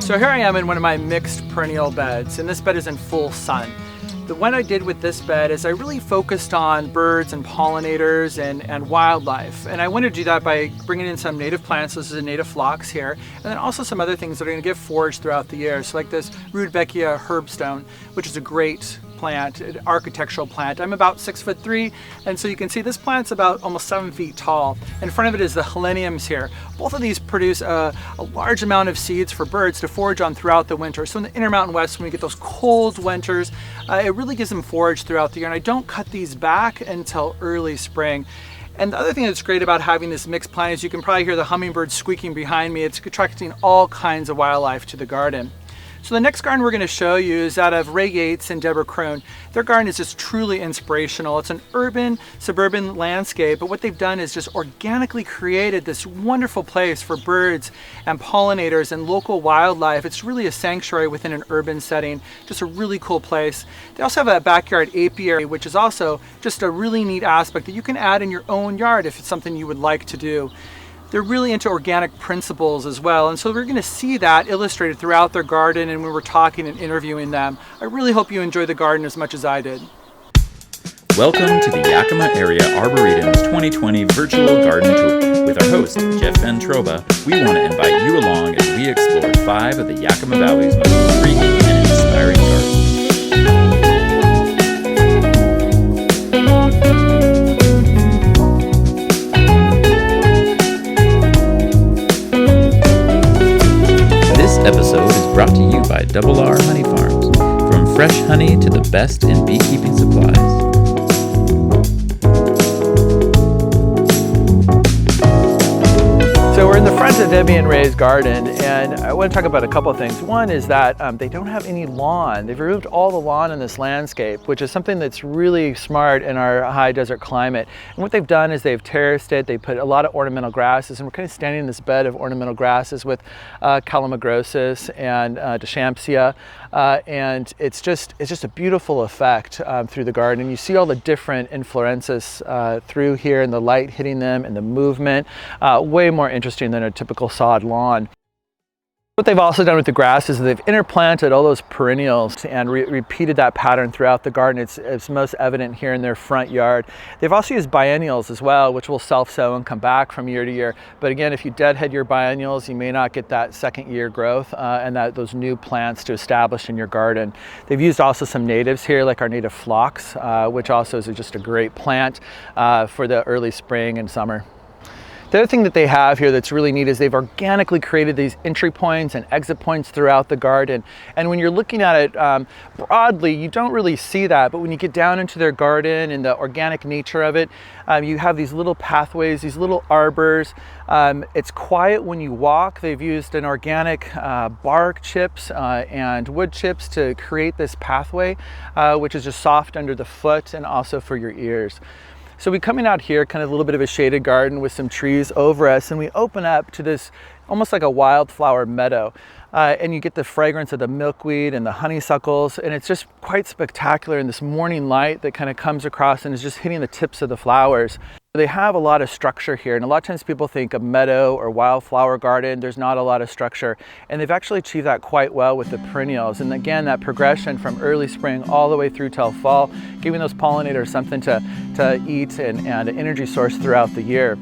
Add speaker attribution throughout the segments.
Speaker 1: So here I am in one of my mixed perennial beds, and this bed is in full sun. What I did with this bed is I really focused on birds and pollinators and wildlife. And I wanted to do that by bringing in some native plants. This is a native phlox here. And then also some other things that are going to get foraged throughout the year. So like this Rudbeckia herbstone, which is a great plant, an architectural plant. I'm about 6'3", and so you can see this plant's about almost 7 feet tall. In front of it is the heleniums here. Both of these produce a large amount of seeds for birds to forage on throughout the winter. So in the Intermountain West, when we get those cold winters, it really gives them forage throughout the year. And I don't cut these back until early spring. And the other thing that's great about having this mixed plant is you can probably hear the hummingbirds squeaking behind me. It's attracting all kinds of wildlife to the garden. So the next garden we're going to show you is that of Ray Yates and Debra Kroon. Their garden is just truly inspirational. It's an urban, suburban landscape, but what they've done is just organically created this wonderful place for birds and pollinators and local wildlife. It's really a sanctuary within an urban setting, just a really cool place. They also have a backyard apiary, which is also just a really neat aspect that you can add in your own yard if it's something you would like to do. They're really into organic principles as well, and so we're going to see that illustrated throughout their garden and when we're talking and interviewing them. I really hope you enjoy the garden as much as I did.
Speaker 2: Welcome to the Yakima Area Arboretum's 2020 Virtual Garden Tour. With our host, Jeff Ventroba, we want to invite you along as we explore 5 of the Yakima Valley's most intriguing and inspiring gardens. This episode is brought to you by R Honey Farms. From fresh honey to the best in beekeeping supplies.
Speaker 1: So we're in the front of Debbie and Ray's garden, and I want to talk about a couple of things. One is that they don't have any lawn. They've removed all the lawn in this landscape, which is something that's really smart in our high desert climate. And what they've done is they've terraced it. They put a lot of ornamental grasses, and we're kind of standing in this bed of ornamental grasses with calamagrosis and Deschampsia. And it's just a beautiful effect through the garden. And you see all the different inflorescences through here and the light hitting them and the movement. Way more interesting than a typical sod lawn. What they've also done with the grass is they've interplanted all those perennials and repeated that pattern throughout the garden. It's most evident here in their front yard. They've also used biennials as well, which will self-sow and come back from year to year. But again, if you deadhead your biennials, you may not get that second year growth and those new plants to establish in your garden. They've used also some natives here, like our native phlox, which also is just a great plant for the early spring and summer. The other thing that they have here that's really neat is they've organically created these entry points and exit points throughout the garden. And when you're looking at it broadly, you don't really see that. But when you get down into their garden and the organic nature of it, you have these little pathways, these little arbors. It's quiet when you walk. They've used an organic bark chips and wood chips to create this pathway, which is just soft under the foot and also for your ears. So we coming out here, kind of a little bit of a shaded garden with some trees over us, and we open up to this almost like a wildflower meadow. And you get the fragrance of the milkweed and the honeysuckles, and it's just quite spectacular in this morning light that kind of comes across and is just hitting the tips of the flowers. They have a lot of structure here, and a lot of times people think of meadow or wildflower garden, there's not a lot of structure, and they've actually achieved that quite well with the perennials. And again, that progression from early spring all the way through till fall, giving those pollinators something to eat and an energy source throughout the year.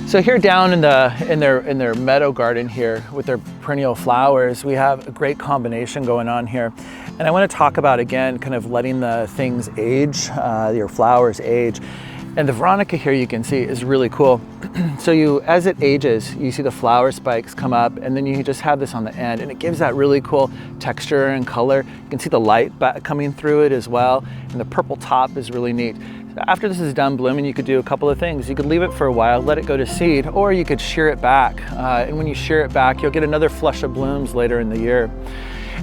Speaker 1: So here down in their meadow garden here with their perennial flowers, we have a great combination going on here. And I want to talk about, again, kind of letting the things age, your flowers age. And the Veronica here, you can see, is really cool. So as it ages, you see the flower spikes come up, and then you just have this on the end, and it gives that really cool texture and color. You can see the light coming through it as well, and the purple top is really neat. After this is done blooming, you could do a couple of things. You could leave it for a while, let it go to seed, or you could shear it back. And when you shear it back, you'll get another flush of blooms later in the year.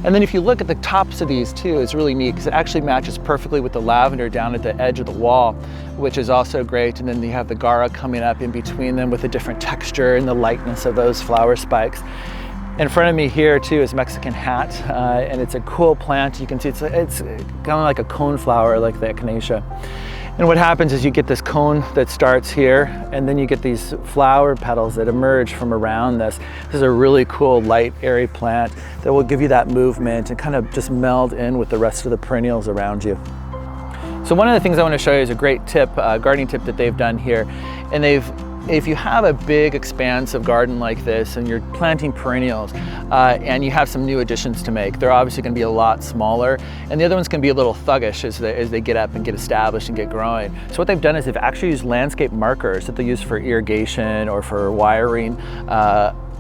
Speaker 1: And then if you look at the tops of these too, it's really neat because it actually matches perfectly with the lavender down at the edge of the wall, which is also great. And then you have the Gara coming up in between them with a different texture and the lightness of those flower spikes. In front of me here too is Mexican hat, and it's a cool plant. You can see it's kind of like a cone flower, like the echinacea. And what happens is you get this cone that starts here, and then you get these flower petals that emerge from around this. This is a really cool, light, airy plant that will give you that movement and kind of just meld in with the rest of the perennials around you. So one of the things I want to show you is a great tip, gardening tip that they've done here. And if you have a big expansive garden like this and you're planting perennials and you have some new additions to make, they're obviously going to be a lot smaller, and the other ones can be a little thuggish as they get up and get established and get growing. So what they've done is they've actually used landscape markers that they use for irrigation or for wiring,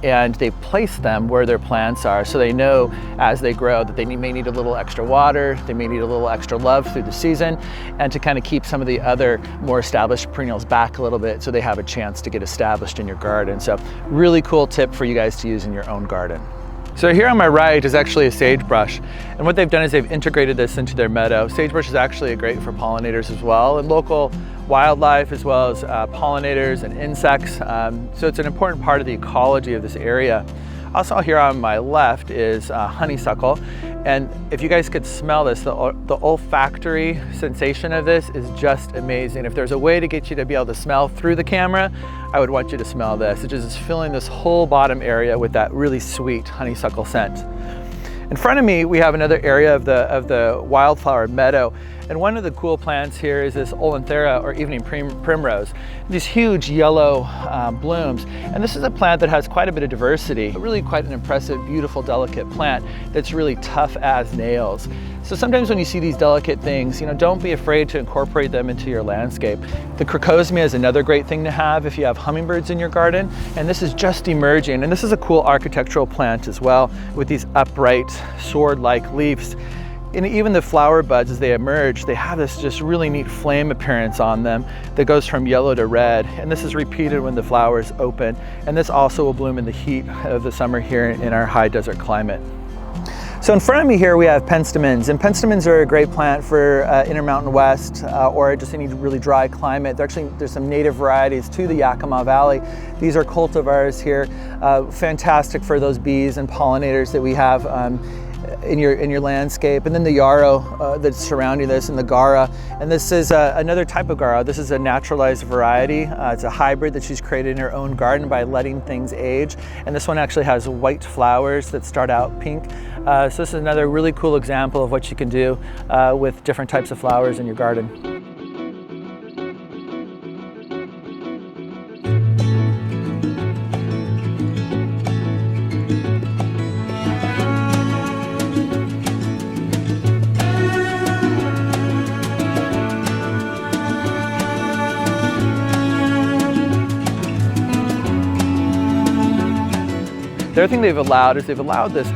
Speaker 1: and they place them where their plants are, so they know as they grow that they may need a little extra water, they may need a little extra love through the season, and to kind of keep some of the other more established perennials back a little bit so they have a chance to get established in your garden. So really cool tip for you guys to use in your own garden. So here on my right is actually a sagebrush, and what they've done is they've integrated this into their meadow. Sagebrush is actually great for pollinators as well, and local wildlife as well as pollinators and insects. So it's an important part of the ecology of this area. Also here on my left is honeysuckle, and if you guys could smell this, the olfactory sensation of this is just amazing. If there's a way to get you to be able to smell through the camera, I would want you to smell this. It just is filling this whole bottom area with that really sweet honeysuckle scent. In front of me, we have another area of the wildflower meadow. And one of the cool plants here is this Olenthera, or evening primrose. These huge yellow blooms. And this is a plant that has quite a bit of diversity. Really quite an impressive, beautiful, delicate plant that's really tough as nails. So sometimes when you see these delicate things, don't be afraid to incorporate them into your landscape. The crocosmia is another great thing to have if you have hummingbirds in your garden. And this is just emerging. And this is a cool architectural plant as well, with these upright, sword-like leaves. And even the flower buds, as they emerge, they have this just really neat flame appearance on them that goes from yellow to red. And this is repeated when the flowers open. And this also will bloom in the heat of the summer here in our high desert climate. So in front of me here we have penstemons, and penstemons are a great plant for Intermountain West or just any really dry climate. There's some native varieties to the Yakima Valley. These are cultivars here, fantastic for those bees and pollinators that we have in your landscape. And then the yarrow that's surrounding this, and the gara. And this is another type of gara. This is a naturalized variety. It's a hybrid that she's created in her own garden by letting things age. And this one actually has white flowers that start out pink. So this is another really cool example of what you can do with different types of flowers in your garden. The other thing they've allowed is they've allowed this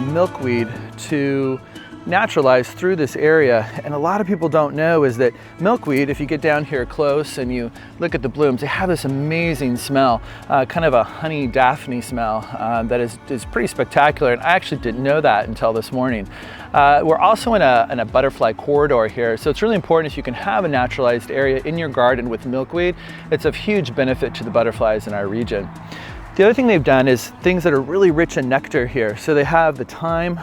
Speaker 1: milkweed to naturalize through this area. And a lot of people don't know is that milkweed, if you get down here close and you look at the blooms, they have this amazing smell, kind of a honey Daphne smell that is pretty spectacular. And I actually didn't know that until this morning. We're also in a butterfly corridor here, so it's really important if you can have a naturalized area in your garden with milkweed. It's of huge benefit to the butterflies in our region. The other thing they've done is things that are really rich in nectar here. So they have the thyme,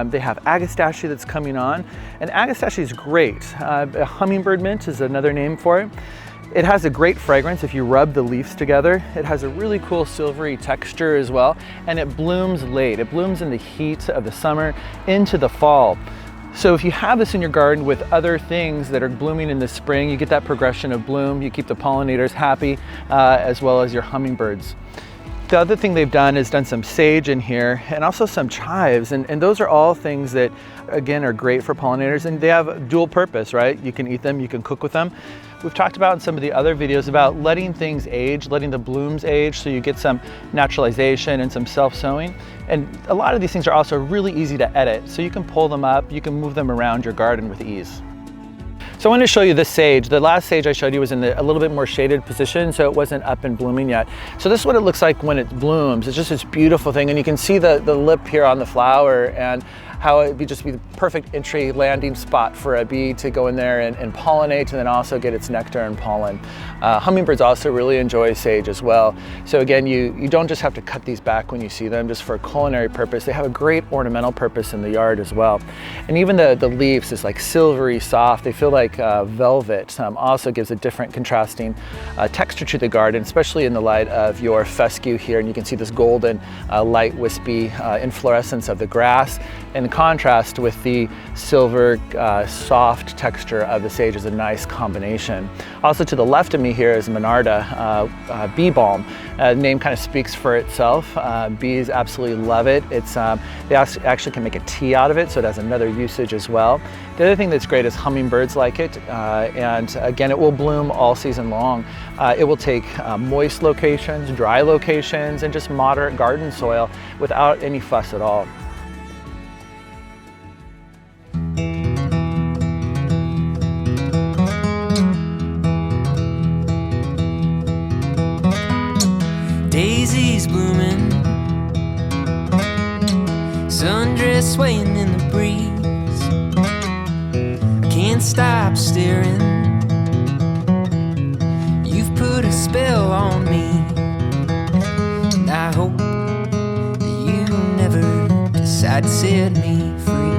Speaker 1: they have agastache that's coming on, and agastache is great. Hummingbird mint is another name for it. It has a great fragrance if you rub the leaves together. It has a really cool silvery texture as well, and it blooms late. It blooms in the heat of the summer into the fall. So if you have this in your garden with other things that are blooming in the spring, you get that progression of bloom. You keep the pollinators happy as well as your hummingbirds. The other thing they've done is done some sage in here and also some chives, and those are all things that again are great for pollinators, and they have dual purpose, right? You can eat them, you can cook with them. We've talked about in some of the other videos about letting things age, letting the blooms age, so you get some naturalization and some self-sowing. And a lot of these things are also really easy to edit, so you can pull them up, you can move them around your garden with ease. So I wanted to show you this sage. The last sage I showed you was in a little bit more shaded position, so it wasn't up and blooming yet. So this is what it looks like when it blooms. It's just this beautiful thing, and you can see the lip here on the flower, and how it'd just be the perfect entry landing spot for a bee to go in there and pollinate, and then also get its nectar and pollen. Hummingbirds also really enjoy sage as well. So again, you don't just have to cut these back when you see them just for a culinary purpose. They have a great ornamental purpose in the yard as well. And even the leaves is like silvery soft. They feel like velvet. Also gives a different contrasting texture to the garden, especially in the light of your fescue here. And you can see this golden light wispy inflorescence of the grass in contrast with the silver soft texture of the sage is a nice combination. Also to the left of me here is Monarda bee balm. The name kind of speaks for itself. Bees absolutely love it. They actually can make a tea out of it, so it has another usage as well. The other thing that's great is hummingbirds like it, and again, it will bloom all season long. It will take moist locations, dry locations, and just moderate garden soil without any fuss at all.
Speaker 3: Daisies blooming, sundress swaying in the breeze. Can't stop staring. You've put a spell on me, and I hope that you never decide to set me free.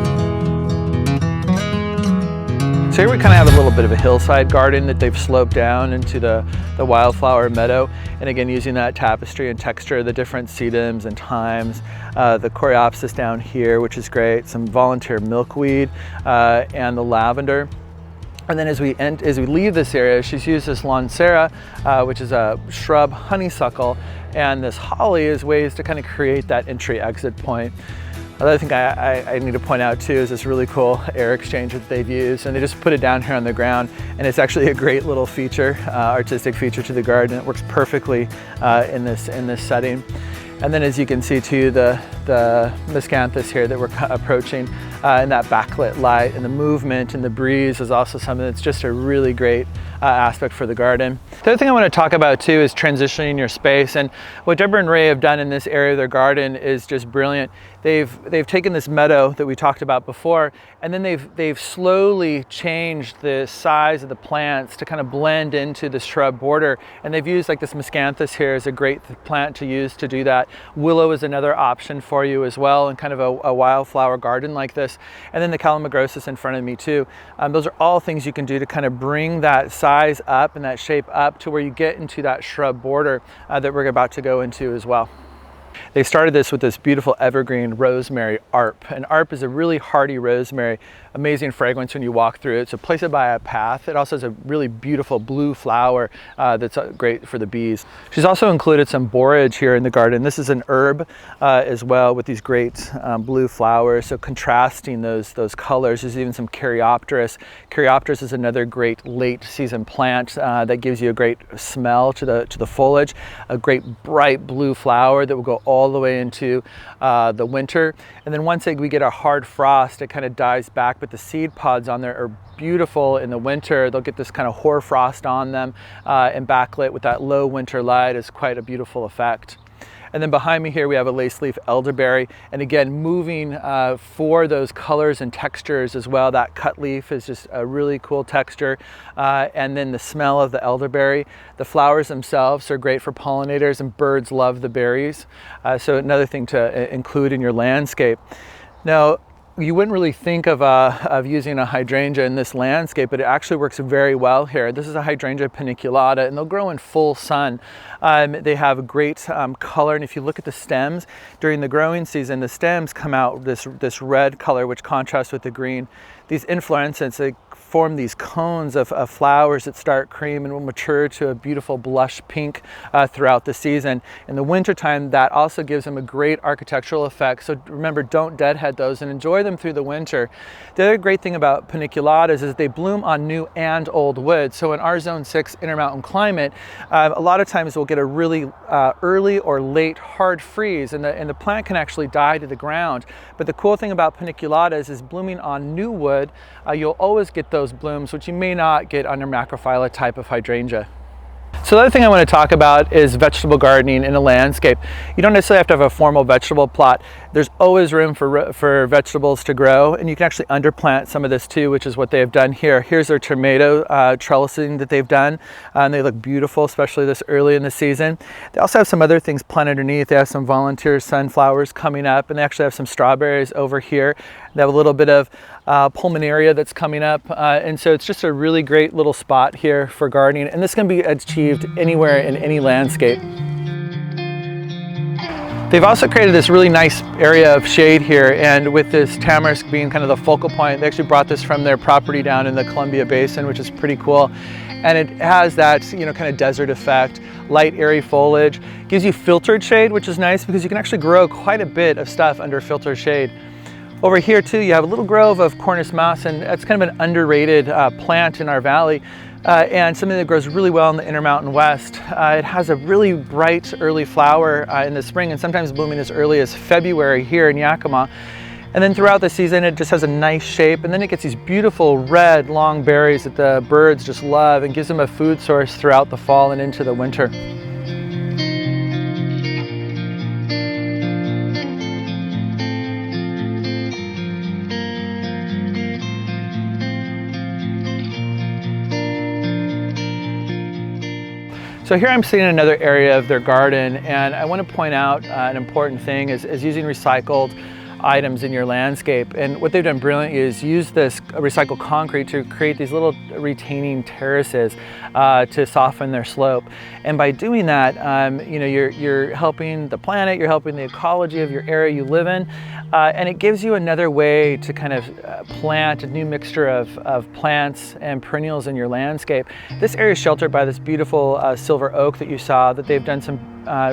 Speaker 1: So here we kind of have a little bit of a hillside garden that they've sloped down into the wildflower meadow. And again, using that tapestry and texture, the different sedums and thymes, the coreopsis down here, which is great, some volunteer milkweed, and the lavender. And then as we leave this area, she's used this Lancera, which is a shrub honeysuckle, and this holly as ways to kind of create that entry-exit point. Another thing I need to point out too is this really cool air exchange that they've used, and they just put it down here on the ground, and it's actually a great little feature, artistic feature to the garden. It works perfectly in this setting. And then as you can see too, the miscanthus here that we're approaching in that backlit light, and the movement and the breeze is also something that's just a really great aspect for the garden. The other thing I want to talk about too is transitioning your space, and what Debra and Ray have done in this area of their garden is just brilliant. They've taken this meadow that we talked about before, and then they've slowly changed the size of the plants to kind of blend into the shrub border, and they've used like this miscanthus here as a great plant to use to do that. Willow is another option for you as well in kind of a wildflower garden like this, and then the calamagrosis in front of me too. Those are all things you can do to kind of bring that size up and that shape up to where you get into that shrub border that we're about to go into as well. They started this with this beautiful evergreen rosemary ARP, and ARP is a really hardy rosemary, amazing fragrance when you walk through it. So place it by a path. It also has a really beautiful blue flower that's great for the bees. She's also included some borage here in the garden. This is an herb as well with these great blue flowers, so contrasting those colors. There's even some Caryopteris. Caryopteris is another great late season plant that gives you a great smell to the foliage, a great bright blue flower that will go all the way into the winter. And then once we get a hard frost, it kind of dies back, but the seed pods on there are beautiful in the winter. They'll get this kind of hoarfrost on them, and backlit with that low winter light is quite a beautiful effect. And then behind me here we have a lace leaf elderberry, and again moving for those colors and textures as well. That cut leaf is just a really cool texture, and then the smell of the elderberry. The flowers themselves are great for pollinators, and birds love the berries, so another thing to include in your landscape. Now, you wouldn't really think of using a hydrangea in this landscape, but it actually works very well here. This is a hydrangea paniculata, and they'll grow in full sun. They have a great color, and if you look at the stems during the growing season, the stems come out this red color, which contrasts with the green. These inflorescences, they form these cones of flowers that start cream and will mature to a beautiful blush pink throughout the season. In the wintertime, that also gives them a great architectural effect. So remember, don't deadhead those and enjoy them through the winter. The other great thing about paniculatas is they bloom on new and old wood. So in our Zone 6 Intermountain climate, a lot of times we'll get a really early or late hard freeze, and the plant can actually die to the ground. But the cool thing about paniculatas is blooming on new wood, you'll always get those blooms, which you may not get under macrophylla type of hydrangea. So So the other thing I want to talk about is vegetable gardening in a landscape. You don't necessarily have to have a formal vegetable plot. There's always room for vegetables to grow, and you can actually underplant some of this too, which is what they have done here. Here's their tomato trellising that they've done, and they look beautiful, especially this early in the season. They also have some other things planted underneath. They have some volunteer sunflowers coming up, and they actually have some strawberries over here. They have a little bit of Pollinator that's coming up, and so it's just a really great little spot here for gardening, and this can be achieved anywhere in any landscape. They've also created this really nice area of shade here, and with this tamarisk being kind of the focal point, they actually brought this from their property down in the Columbia Basin, which is pretty cool. And it has that, you know, kind of desert effect, light, airy foliage. Gives you filtered shade, which is nice because you can actually grow quite a bit of stuff under filtered shade. Over here too, you have a little grove of Cornus moss, and that's kind of an underrated plant in our valley. And something that grows really well in the Intermountain West. It has a really bright early flower in the spring, and sometimes blooming as early as February here in Yakima. And then throughout the season, it just has a nice shape, and then it gets these beautiful red long berries that the birds just love, and gives them a food source throughout the fall and into the winter. So here I'm seeing another area of their garden, and I want to point out an important thing is using recycled items in your landscape. And what they've done brilliantly is use this recycled concrete to create these little retaining terraces to soften their slope. And by doing that, you know, you're helping the planet, you're helping the ecology of your area you live in, and it gives you another way to kind of plant a new mixture of plants and perennials in your landscape. This area is sheltered by this beautiful silver oak that you saw that they've done some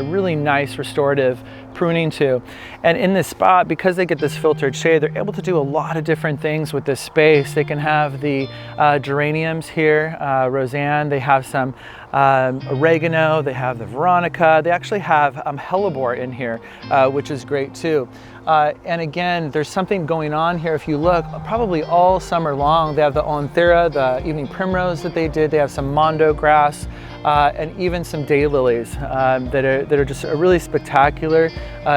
Speaker 1: really nice restorative pruning to. And in this spot, because they get this filtered shade, they're able to do a lot of different things with this space. They can have the geraniums here, Roseanne, they have some oregano, they have the Veronica, they actually have hellebore in here, which is great too. And again, there's something going on here. If you look, probably all summer long, they have the Oenthera, the evening primrose that they did. They have some mondo grass, and even some daylilies that are just a really spectacular,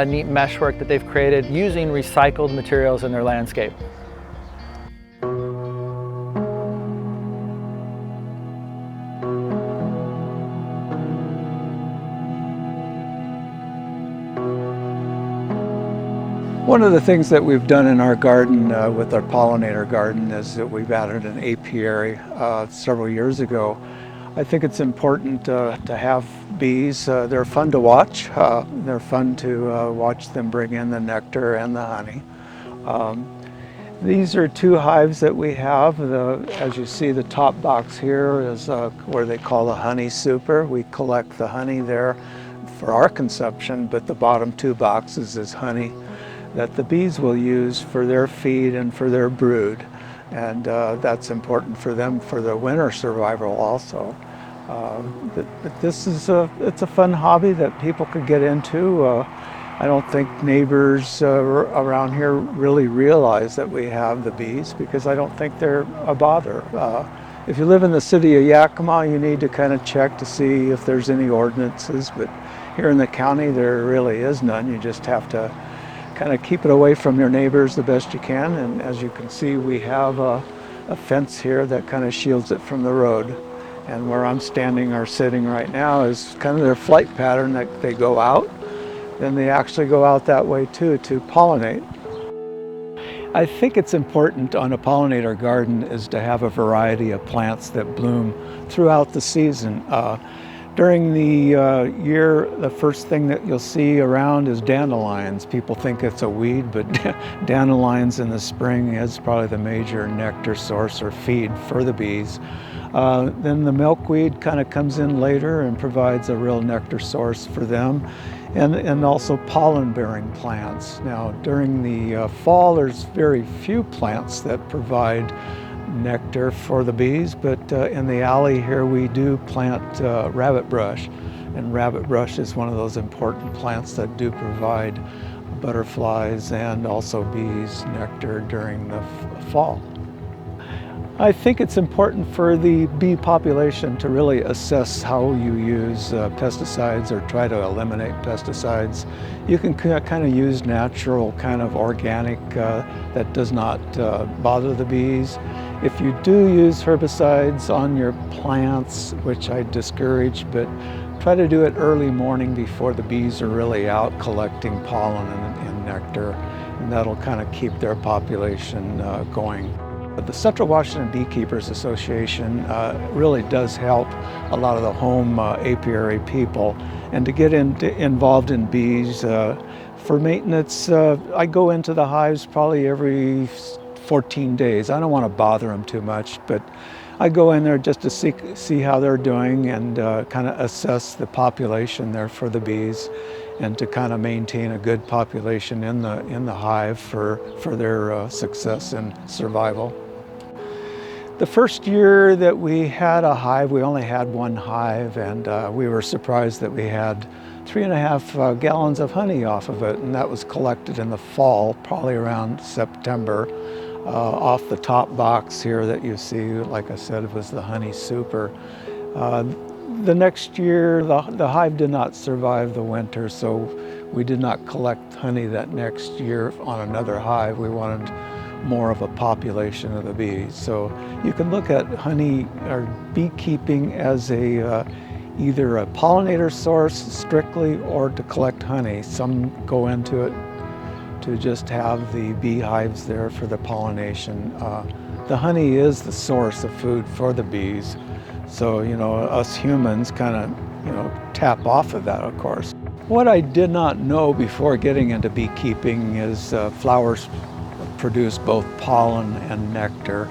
Speaker 1: neat meshwork that they've created using recycled materials in their landscape.
Speaker 4: One of the things that we've done in our garden with our pollinator garden is that we've added an apiary several years ago. I think it's important to have bees. They're fun to watch. They're fun to watch them bring in the nectar and the honey. These are two hives that we have. As you see, the top box here is where they call the honey super. We collect the honey there for our consumption, but the bottom two boxes is honey that the bees will use for their feed and for their brood. And that's important for them for the winter survival also. But this is it's a fun hobby that people could get into. I don't think neighbors around here really realize that we have the bees because I don't think they're a bother. If you live in the city of Yakima, you need to kind of check to see if there's any ordinances, but here in the county there really is none. You just have to kind of keep it away from your neighbors the best you can, and as you can see, we have a fence here that kind of shields it from the road. And where I'm standing or sitting right now is kind of their flight pattern, that they go out, then they actually go out that way too to pollinate. I think it's important on a pollinator garden is to have a variety of plants that bloom throughout the season. During the year, the first thing that you'll see around is dandelions. People think it's a weed, but dandelions in the spring is probably the major nectar source or feed for the bees. Then the milkweed kind of comes in later and provides a real nectar source for them, and also pollen-bearing plants. Now, during the fall, there's very few plants that provide nectar for the bees, but in the alley here we do plant rabbit brush, and rabbit brush is one of those important plants that do provide butterflies and also bees nectar during the fall. I think it's important for the bee population to really assess how you use pesticides or try to eliminate pesticides. You can kind of use natural, kind of organic that does not bother the bees. If you do use herbicides on your plants, which I discourage, but try to do it early morning before the bees are really out collecting pollen and nectar, and that'll kind of keep their population going. The Central Washington Beekeepers Association really does help a lot of the home apiary people, and to get involved in bees for maintenance, I go into the hives probably every 14 days. I don't want to bother them too much, but I go in there just to see how they're doing and kind of assess the population there for the bees, and to kind of maintain a good population in the hive for their success and survival. The first year that we had a hive, we only had one hive, and we were surprised that we had 3.5 gallons of honey off of it, and that was collected in the fall, probably around September. Off the top box here that you see, like I said, it was the honey super. The next year, the hive did not survive the winter, so we did not collect honey that next year on another hive. We wanted more of a population of the bees. So you can look at honey or beekeeping as either a pollinator source strictly, or to collect honey. Some go into it to just have the beehives there for the pollination. The honey is the source of food for the bees. So, us humans kind of, tap off of that, of course. What I did not know before getting into beekeeping is flowers produce both pollen and nectar.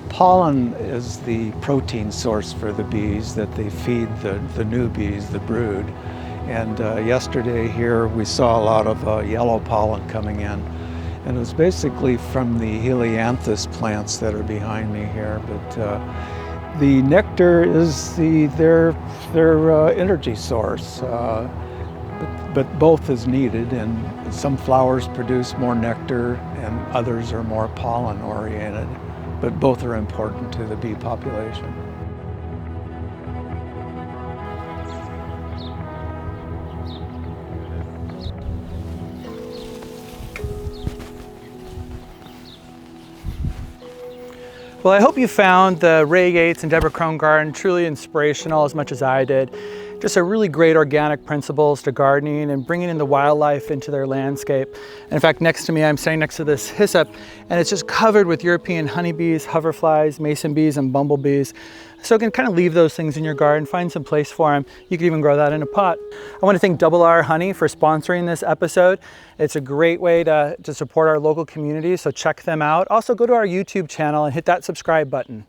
Speaker 4: Pollen is the protein source for the bees that they feed the new bees, the brood. And yesterday here we saw a lot of yellow pollen coming in. And it was basically from the helianthus plants that are behind me here. But the nectar is their energy source. But both is needed, and some flowers produce more nectar and others are more pollen oriented, but both are important to the bee population.
Speaker 1: Well, I hope you found the Ray Yates and Debra Kroon garden truly inspirational as much as I did. Just a really great organic principles to gardening and bringing in the wildlife into their landscape. And in fact, next to me, I'm standing next to this hyssop, and it's just covered with European honeybees, hoverflies, mason bees, and bumblebees. So you can kind of leave those things in your garden, find some place for them. You can even grow that in a pot. I want to thank R Honey for sponsoring this episode. It's a great way to support our local community, so check them out. Also, go to our YouTube channel and hit that subscribe button.